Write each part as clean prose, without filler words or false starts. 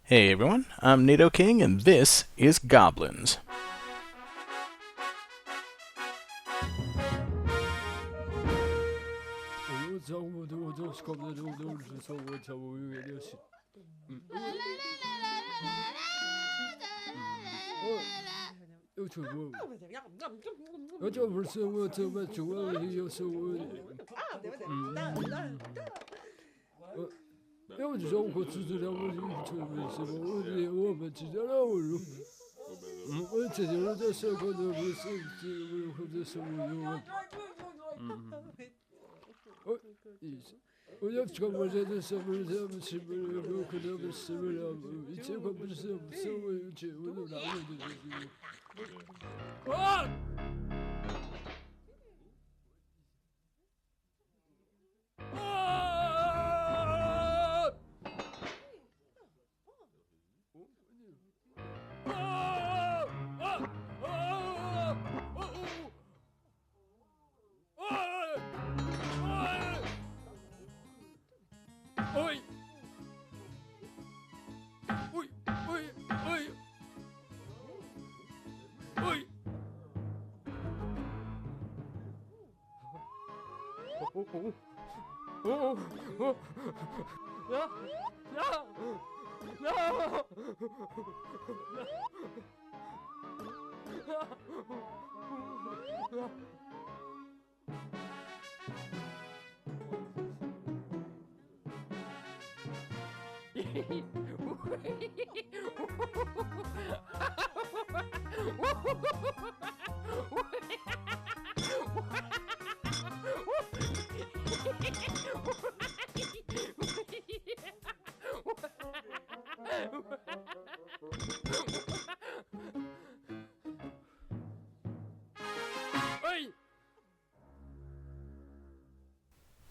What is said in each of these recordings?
Hey everyone, I'm NATO King, and this is Gobliins.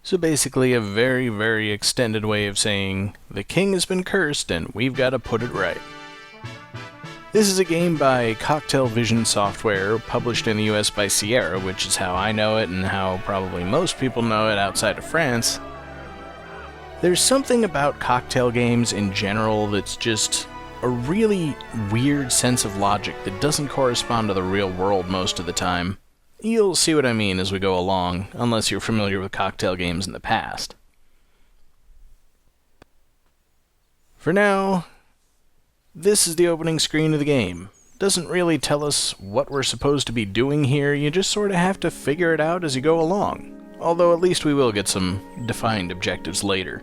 So basically a very, very extended way of saying, the king has been cursed and we've got to put it right. This is a game by Cocktail Vision Software, published in the US by Sierra, which is how I know it and how probably most people know it outside of France. There's something about cocktail games in general that's just a really weird sense of logic that doesn't correspond to the real world most of the time. You'll see what I mean as we go along, unless you're familiar with cocktail games in the past. For now, this is the opening screen of the game. Doesn't really tell us what we're supposed to be doing here, you just sort of have to figure it out as you go along. Although at least we will get some defined objectives later.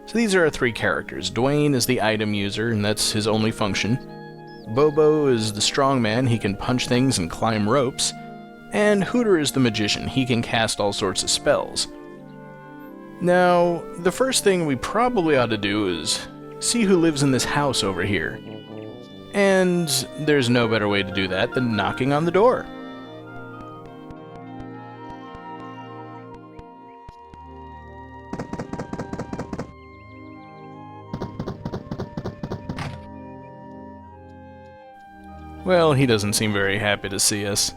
So these are our three characters. Dwayne is the item user, and that's his only function. Bobo is the strong man, he can punch things and climb ropes. And Hooter is the magician, he can cast all sorts of spells. Now, the first thing we probably ought to do is see who lives in this house over here. And there's no better way to do that than knocking on the door. Well, he doesn't seem very happy to see us.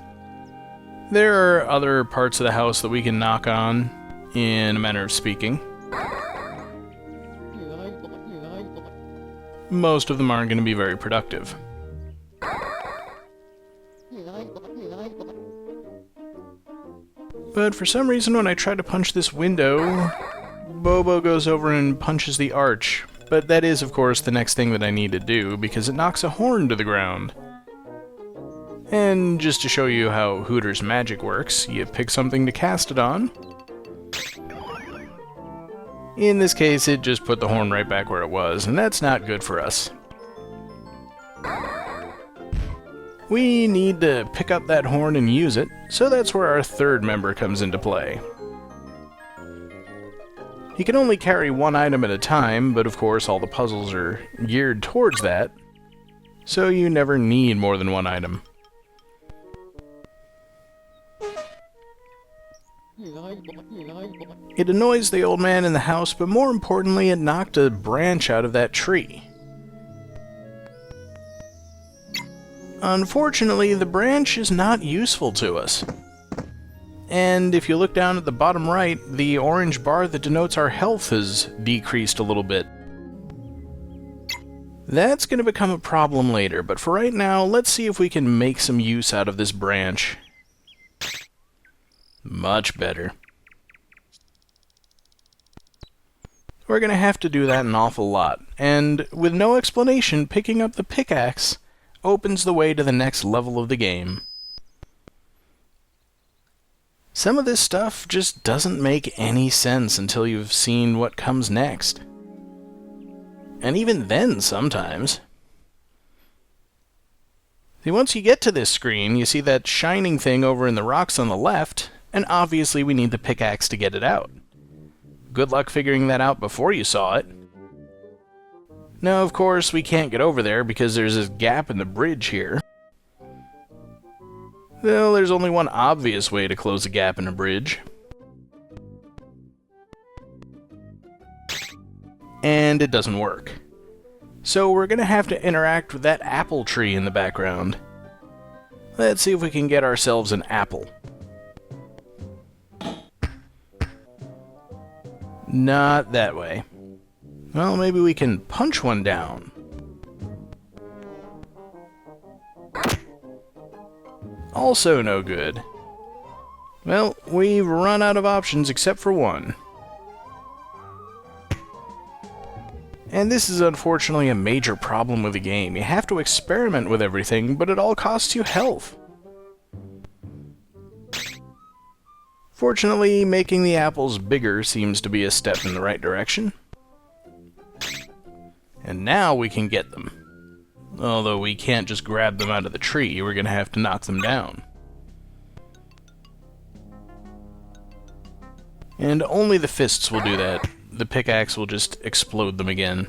There are other parts of the house that we can knock on, in a manner of speaking. Most of them aren't going to be very productive. But for some reason when I try to punch this window, Bobo goes over and punches the arch. But that is, of course, the next thing that I need to do, because it knocks a horn to the ground. And just to show you how Hooter's magic works, you pick something to cast it on. In this case, it just put the horn right back where it was, and that's not good for us. We need to pick up that horn and use it, so that's where our third member comes into play. He can only carry one item at a time, but of course all the puzzles are geared towards that, so you never need more than one item. It annoys the old man in the house, but more importantly, it knocked a branch out of that tree. Unfortunately, the branch is not useful to us. And if you look down at the bottom right, the orange bar that denotes our health has decreased a little bit. That's going to become a problem later, but for right now, let's see if we can make some use out of this branch. Much better. We're going to have to do that an awful lot, and with no explanation, picking up the pickaxe opens the way to the next level of the game. Some of this stuff just doesn't make any sense until you've seen what comes next. And even then, sometimes. See, once you get to this screen, you see that shining thing over in the rocks on the left, and obviously we need the pickaxe to get it out. Good luck figuring that out before you saw it. Now, of course, we can't get over there because there's this gap in the bridge here. Well, there's only one obvious way to close a gap in a bridge. And it doesn't work. So we're going to have to interact with that apple tree in the background. Let's see if we can get ourselves an apple. Not that way. Well, maybe we can punch one down. Also no good. Well, we've run out of options except for one. And this is unfortunately a major problem with the game. You have to experiment with everything, but it all costs you health. Fortunately, making the apples bigger seems to be a step in the right direction. And now we can get them. Although we can't just grab them out of the tree, we're going to have to knock them down. And only the fists will do that. The pickaxe will just explode them again.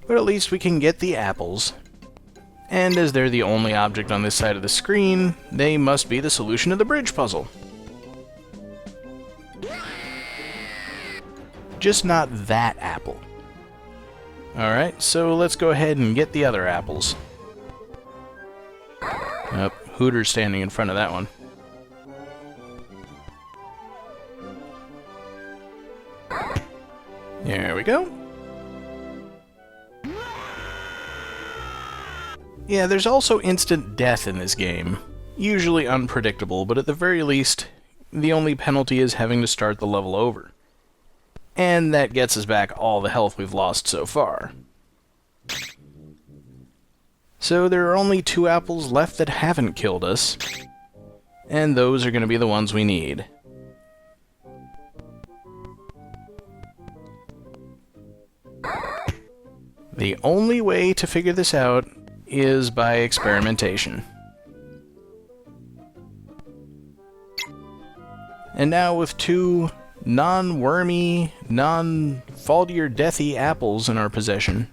But at least we can get the apples. And as they're the only object on this side of the screen, they must be the solution to the bridge puzzle. Just not that apple. Alright, so let's go ahead and get the other apples. Oh, Hooter's standing in front of that one. There we go. Yeah, there's also instant death in this game. Usually unpredictable, but at the very least, the only penalty is having to start the level over. And that gets us back all the health we've lost so far. So there are only 2 apples left that haven't killed us, and those are going to be the ones we need. The only way to figure this out is by experimentation. And now with 2 non-wormy, non-faultier-deathy apples in our possession,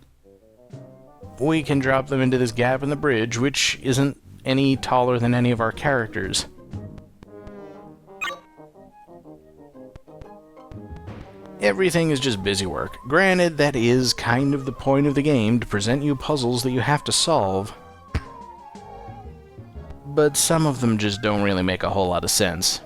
we can drop them into this gap in the bridge, which isn't any taller than any of our characters. Everything is just busy work. Granted, that is kind of the point of the game, to present you puzzles that you have to solve. But some of them just don't really make a whole lot of sense.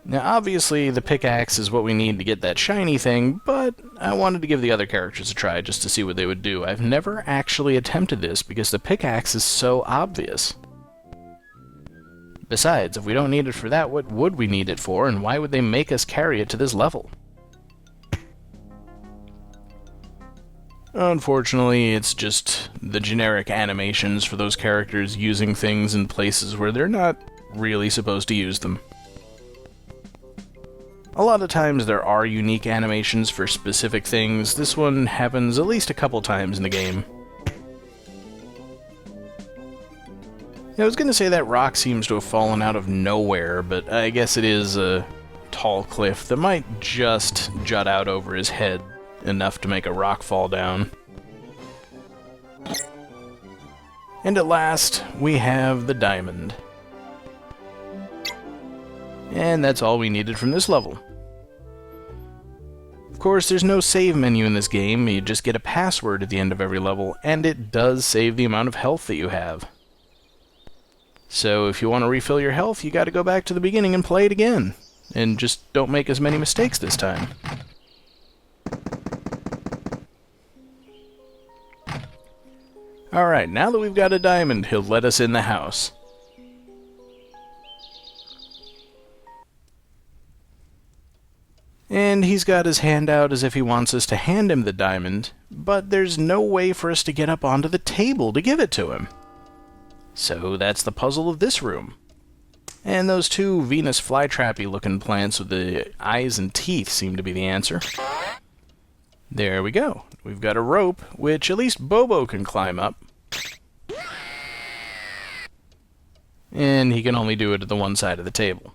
Now, obviously, the pickaxe is what we need to get that shiny thing, but I wanted to give the other characters a try just to see what they would do. I've never actually attempted this because the pickaxe is so obvious. Besides, if we don't need it for that, what would we need it for, and why would they make us carry it to this level? Unfortunately, it's just the generic animations for those characters using things in places where they're not really supposed to use them. A lot of times there are unique animations for specific things. This one happens at least a couple times in the game. I was going to say that rock seems to have fallen out of nowhere, but I guess it is a tall cliff that might just jut out over his head enough to make a rock fall down. And at last, we have the diamond. And that's all we needed from this level. Of course, there's no save menu in this game. You just get a password at the end of every level, and it does save the amount of health that you have. So if you want to refill your health, you got to go back to the beginning and play it again. and just don't make as many mistakes this time. Alright, now that we've got a diamond, he'll let us in the house. And he's got his hand out as if he wants us to hand him the diamond, but there's no way for us to get up onto the table to give it to him. So that's the puzzle of this room. And those two Venus flytrappy looking plants with the eyes and teeth seem to be the answer. There we go. We've got a rope, which at least Bobo can climb up. And he can only do it at the one side of the table.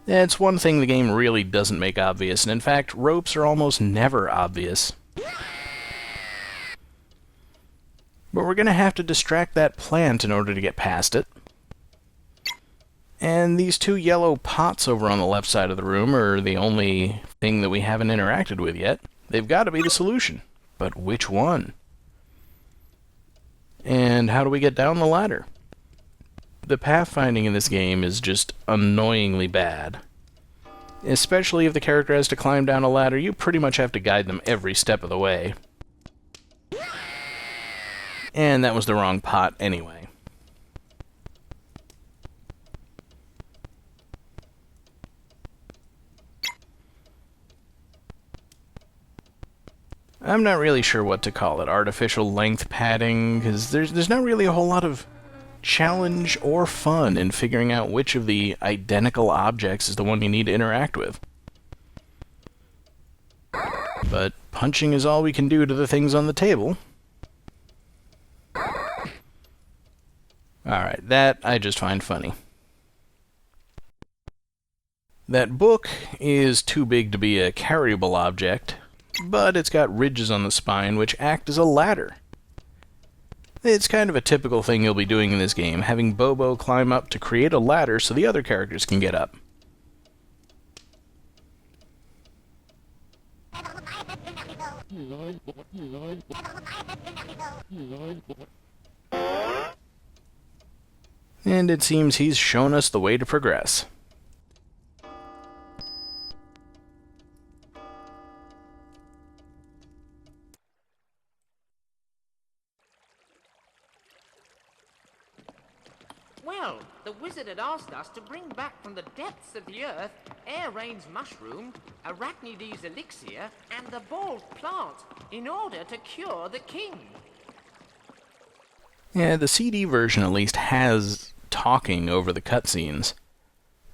That's one thing the game really doesn't make obvious, and in fact, ropes are almost never obvious. But we're going to have to distract that plant in order to get past it. And these two yellow pots over on the left side of the room are the only thing that we haven't interacted with yet. They've got to be the solution. But which one? And how do we get down the ladder? The pathfinding in this game is just annoyingly bad. Especially if the character has to climb down a ladder, you pretty much have to guide them every step of the way. And that was the wrong pot anyway. I'm not really sure what to call it. Artificial length padding, because there's not really a whole lot of challenge or fun in figuring out which of the identical objects is the one you need to interact with. But punching is all we can do to the things on the table. Alright, that I just find funny. That book is too big to be a carryable object, but it's got ridges on the spine which act as a ladder. It's kind of a typical thing you'll be doing in this game, having Bobo climb up to create a ladder so the other characters can get up. And it seems he's shown us the way to progress. Well, the wizard had asked us to bring back from the depths of the earth Air Rain's mushroom, Arachnid Ease elixir, and the bald plant in order to cure the king. Yeah, the CD version at least has talking over the cutscenes.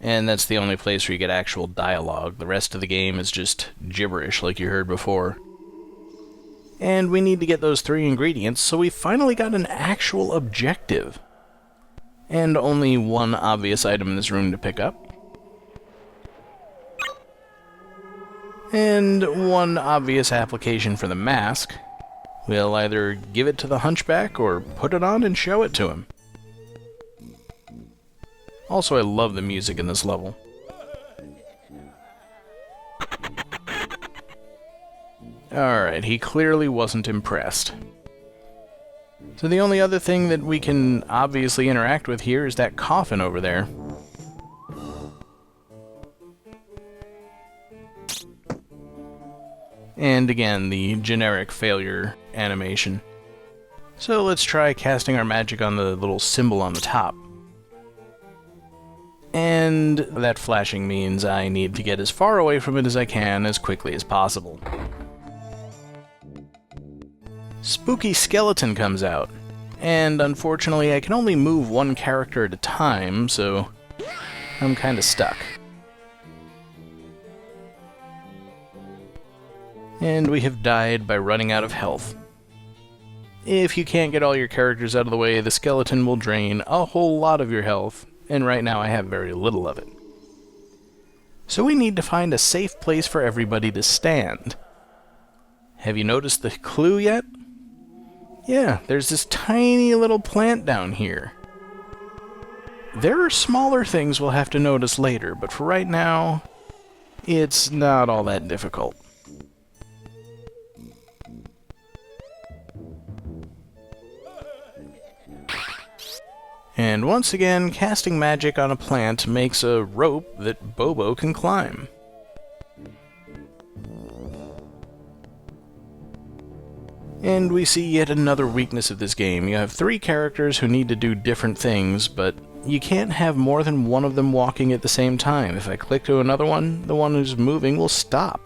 And that's the only place where you get actual dialogue. The rest of the game is just gibberish like you heard before. And we need to get those 3 ingredients, so we finally got an actual objective. And only one obvious item in this room to pick up. And one obvious application for the mask. We'll either give it to the hunchback or put it on and show it to him. Also, I love the music in this level. Alright, he clearly wasn't impressed. So the only other thing that we can obviously interact with here is that coffin over there. And again, the generic failure animation. So let's try casting our magic on the little symbol on the top. And that flashing means I need to get as far away from it as I can as quickly as possible. Spooky skeleton comes out, and unfortunately I can only move one character at a time, so I'm kinda stuck. And we have died by running out of health. If you can't get all your characters out of the way, the skeleton will drain a whole lot of your health, and right now I have very little of it. So we need to find a safe place for everybody to stand. Have you noticed the clue yet? Yeah, there's this tiny little plant down here. There are smaller things we'll have to notice later, but for right now, it's not all that difficult. And once again, casting magic on a plant makes a rope that Bobo can climb. And we see yet another weakness of this game. You have 3 characters who need to do different things, but you can't have more than one of them walking at the same time. If I click to another one, the one who's moving will stop.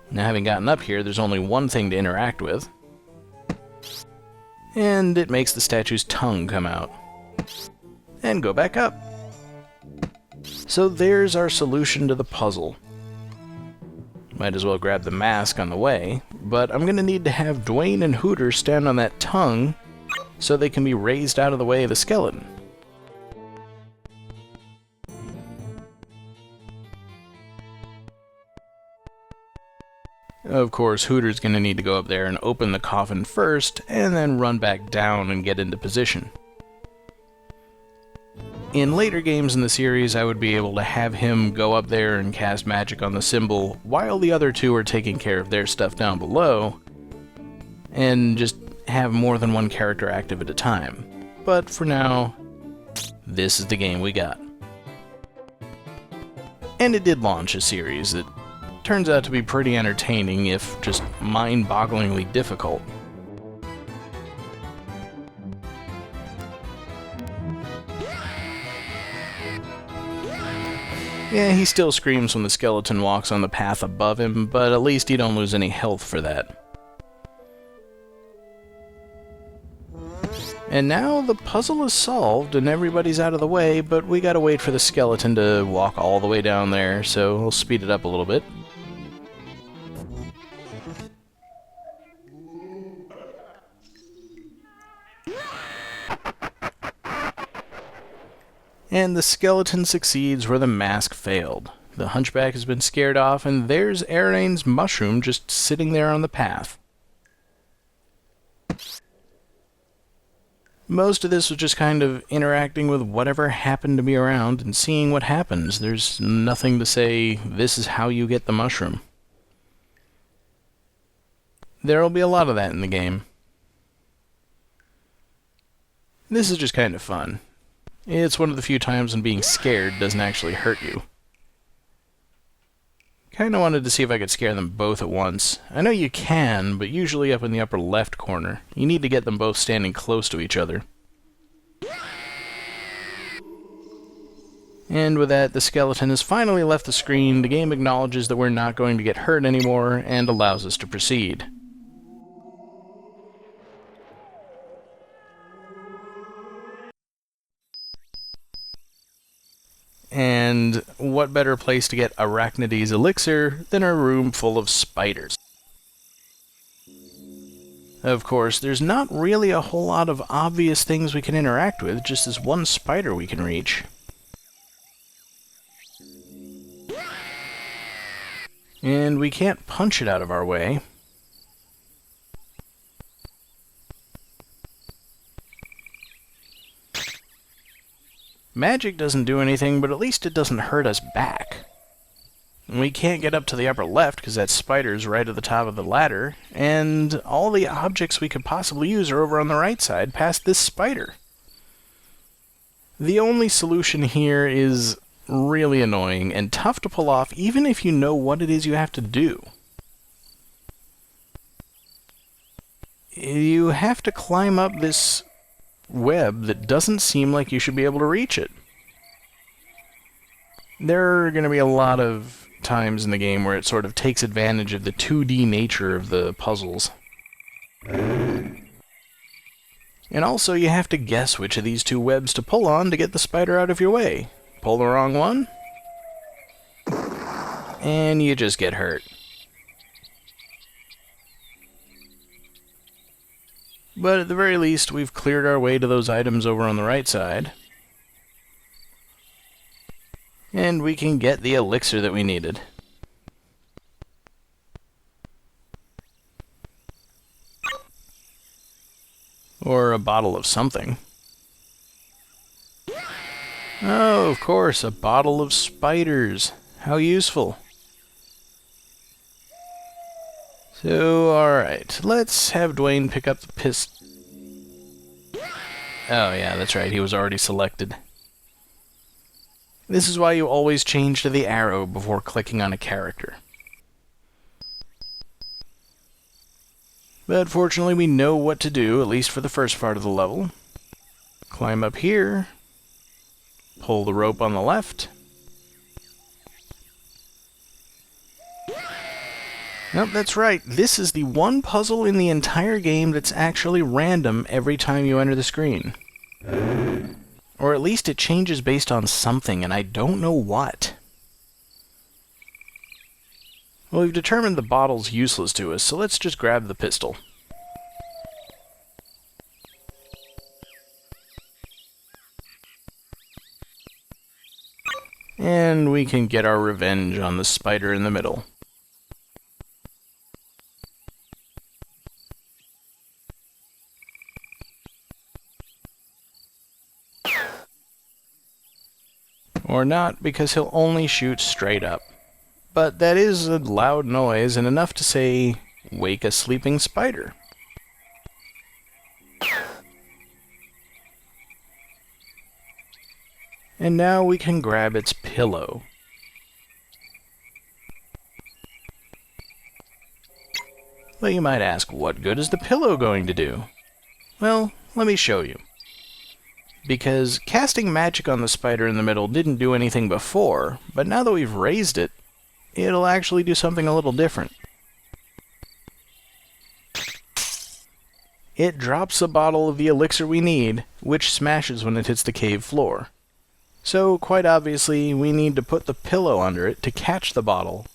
Now, having gotten up here, there's only one thing to interact with. And it makes the statue's tongue come out. And go back up. So there's our solution to the puzzle. Might as well grab the mask on the way, but I'm going to need to have Dwayne and Hooter stand on that tongue so they can be raised out of the way of the skeleton. Of course, Hooter's going to need to go up there and open the coffin first, and then run back down and get into position. In later games in the series, I would be able to have him go up there and cast magic on the symbol while the other 2 are taking care of their stuff down below, and just have more than one character active at a time. But for now, this is the game we got. And it did launch a series that turns out to be pretty entertaining, if just mind-bogglingly difficult. Yeah, he still screams when the skeleton walks on the path above him, but at least you don't lose any health for that. And now the puzzle is solved and everybody's out of the way, but we gotta wait for the skeleton to walk all the way down there, so we'll speed it up a little bit. And the skeleton succeeds where the mask failed. The hunchback has been scared off, and there's Arane's mushroom just sitting there on the path. Most of this was just kind of interacting with whatever happened to be around and seeing what happens. There's nothing to say, this is how you get the mushroom. There'll be a lot of that in the game. This is just kind of fun. It's one of the few times when being scared doesn't actually hurt you. Kinda wanted to see if I could scare them both at once. I know you can, but usually up in the upper left corner. You need to get them both standing close to each other. And with that, the skeleton has finally left the screen. The game acknowledges that we're not going to get hurt anymore, and allows us to proceed. And what better place to get Arachnid Ease elixir than a room full of spiders? Of course, there's not really a whole lot of obvious things we can interact with, just this one spider we can reach. And we can't punch it out of our way. Magic doesn't do anything, but at least it doesn't hurt us back. We can't get up to the upper left because that spider's right at the top of the ladder, and all the objects we could possibly use are over on the right side past this spider. The only solution here is really annoying and tough to pull off even if you know what it is you have to do. You have to climb up this web that doesn't seem like you should be able to reach it. There are going to be a lot of times in the game where it sort of takes advantage of the 2D nature of the puzzles. And also you have to guess which of these 2 webs to pull on to get the spider out of your way. Pull the wrong one, and you just get hurt. But at the very least, we've cleared our way to those items over on the right side. And we can get the elixir that we needed. Or a bottle of something. Oh, of course, a bottle of spiders. How useful. So, alright, let's have Dwayne pick up the Oh yeah, that's right, he was already selected. This is why you always change to the arrow before clicking on a character. But fortunately we know what to do, at least for the first part of the level. Climb up here, pull the rope on the left. Nope, that's right. This is the one puzzle in the entire game that's actually random every time you enter the screen. Or at least it changes based on something, and I don't know what. Well, we've determined the bottle's useless to us, so let's just grab the pistol. And we can get our revenge on the spider in the middle. Or not, because he'll only shoot straight up. But that is a loud noise, and enough to say, wake a sleeping spider. And now we can grab its pillow. But you might ask, what good is the pillow going to do? Well, let me show you. Because casting magic on the spider in the middle didn't do anything before, but now that we've raised it, it'll actually do something a little different. It drops a bottle of the elixir we need, which smashes when it hits the cave floor. So, quite obviously, we need to put the pillow under it to catch the bottle,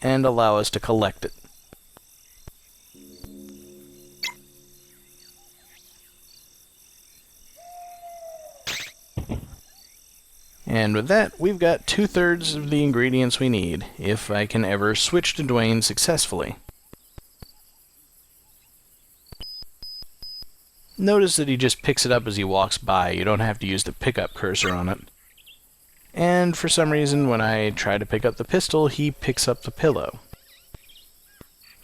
and allow us to collect it. And with that, we've got 2/3 of the ingredients we need, if I can ever switch to Dwayne successfully. Notice that he just picks it up as he walks by. You don't have to use the pickup cursor on it. And for some reason, when I try to pick up the pistol, he picks up the pillow.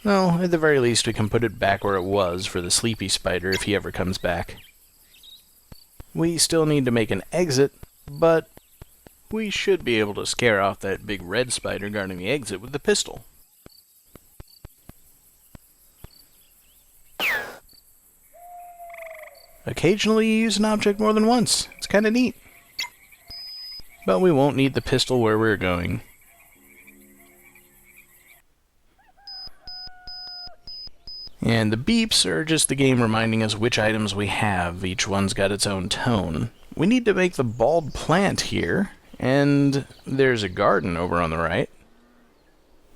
Well, at the very least, we can put it back where it was for the sleepy spider if he ever comes back. We still need to make an exit, but we should be able to scare off that big red spider guarding the exit with the pistol. Occasionally you use an object more than once. It's kind of neat. But we won't need the pistol where we're going. And the beeps are just the game reminding us which items we have. Each one's got its own tone. We need to make the bald plant here, and there's a garden over on the right.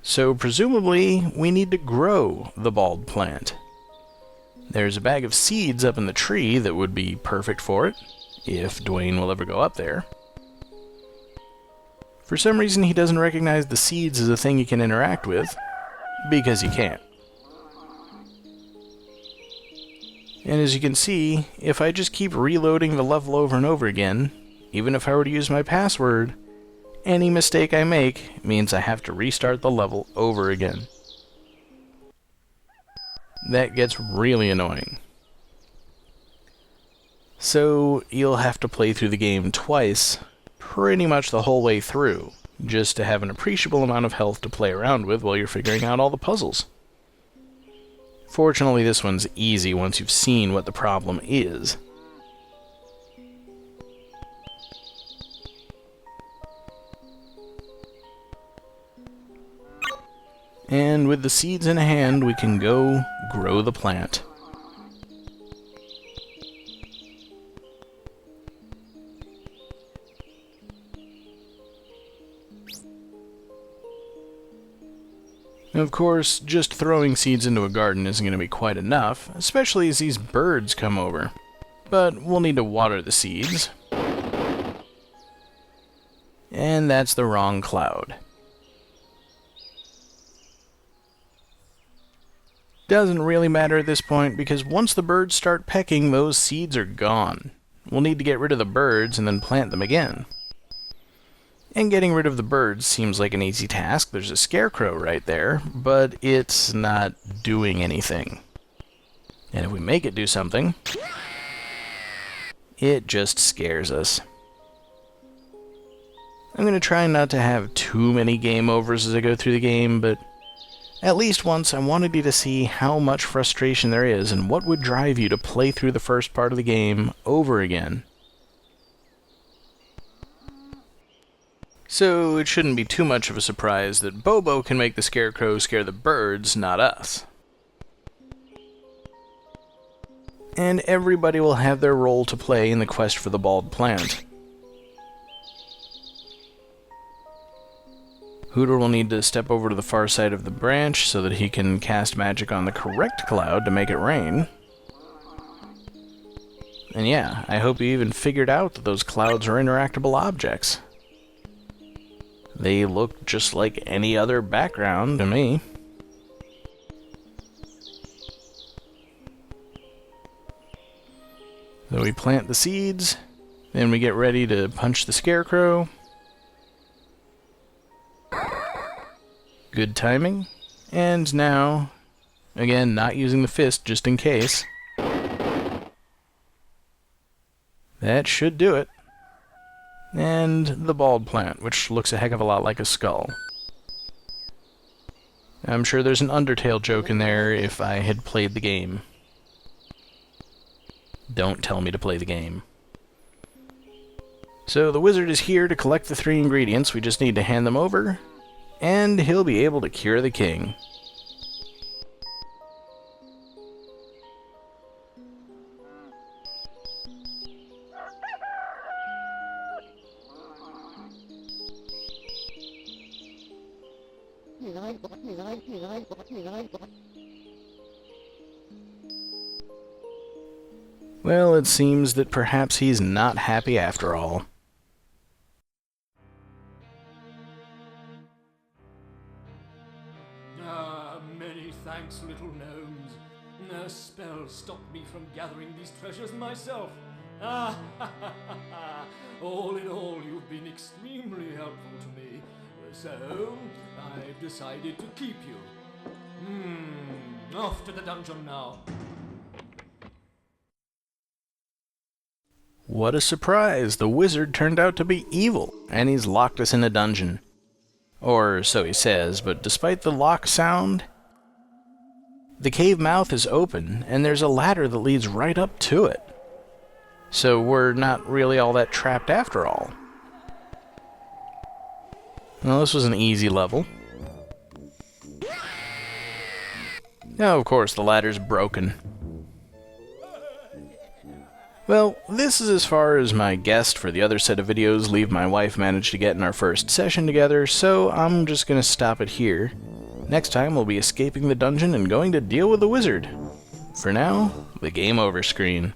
So presumably we need to grow the bald plant. There's a bag of seeds up in the tree that would be perfect for it, if Dwayne will ever go up there. For some reason he doesn't recognize the seeds as a thing he can interact with, because he can't. And as you can see, if I just keep reloading the level over and over again, even if I were to use my password, any mistake I make means I have to restart the level over again. That gets really annoying. So you'll have to play through the game twice, pretty much the whole way through, just to have an appreciable amount of health to play around with while you're figuring out all the puzzles. Fortunately, this one's easy once you've seen what the problem is. And with the seeds in hand, we can go grow the plant. Of course, just throwing seeds into a garden isn't going to be quite enough, especially as these birds come over. But we'll need to water the seeds. And that's the wrong cloud. Doesn't really matter at this point, because once the birds start pecking, those seeds are gone. We'll need to get rid of the birds and then plant them again. And getting rid of the birds seems like an easy task. There's a scarecrow right there, but it's not doing anything. And if we make it do something, It just scares us. I'm going to try not to have too many game overs as I go through the game, but at least once I wanted you to see how much frustration there is and what would drive you to play through the first part of the game over again. So it shouldn't be too much of a surprise that Bobo can make the Scarecrow scare the birds, not us. And everybody will have their role to play in the quest for the bald plant. Hooter will need to step over to the far side of the branch so that he can cast magic on the correct cloud to make it rain. And yeah, I hope you even figured out that those clouds are interactable objects. They look just like any other background to me. So we plant the seeds, then we get ready to punch the Scarecrow. Good timing. And now, again, not using the fist just in case. That should do it. And the bald plant, which looks a heck of a lot like a skull. I'm sure there's an Undertale joke in there if I had played the game. Don't tell me to play the game. So the wizard is here to collect the 3 ingredients. We just need to hand them over, and he'll be able to cure the king. Well, it seems that perhaps he's not happy after all. Many thanks, little gnomes. A spell stopped me from gathering these treasures myself. All in all, you've been extremely helpful to me. So, I've decided to keep you. Off to the dungeon now. What a surprise! The wizard turned out to be evil, and he's locked us in a dungeon. Or so he says, but despite the lock sound, the cave mouth is open, and there's a ladder that leads right up to it. So we're not really all that trapped after all. Well, this was an easy level. Now, of course, the ladder's broken. Well, this is as far as my guest for the other set of videos Leave My Wife managed to get in our first session together, so I'm just gonna stop it here. Next time we'll be escaping the dungeon and going to deal with the wizard. For now, the game over screen.